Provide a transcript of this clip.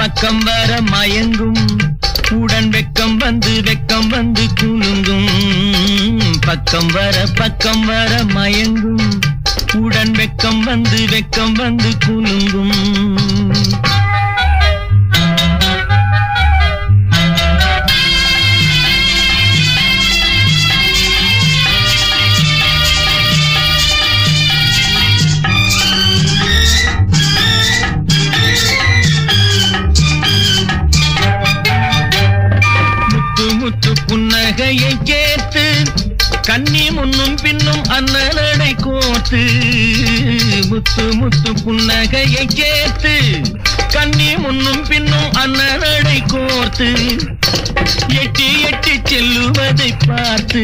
பக்கம் வர மயங்கும் உடன் வெக்கம் வந்து குலுங்கும் பக்கம் வர மயங்கும் உடன் வெக்கம் வந்து குலுங்கும் முத்து புன்னகையை கேட்டு கண்ணி முன்னும் பின்னும் அண்ணனடை கோர்த்து முத்து புன்னகையை கேட்டு கண்ணி முன்னும் பின்னும் அண்ணனடை கோர்த்து எட்டி செல்லுவதை பார்த்து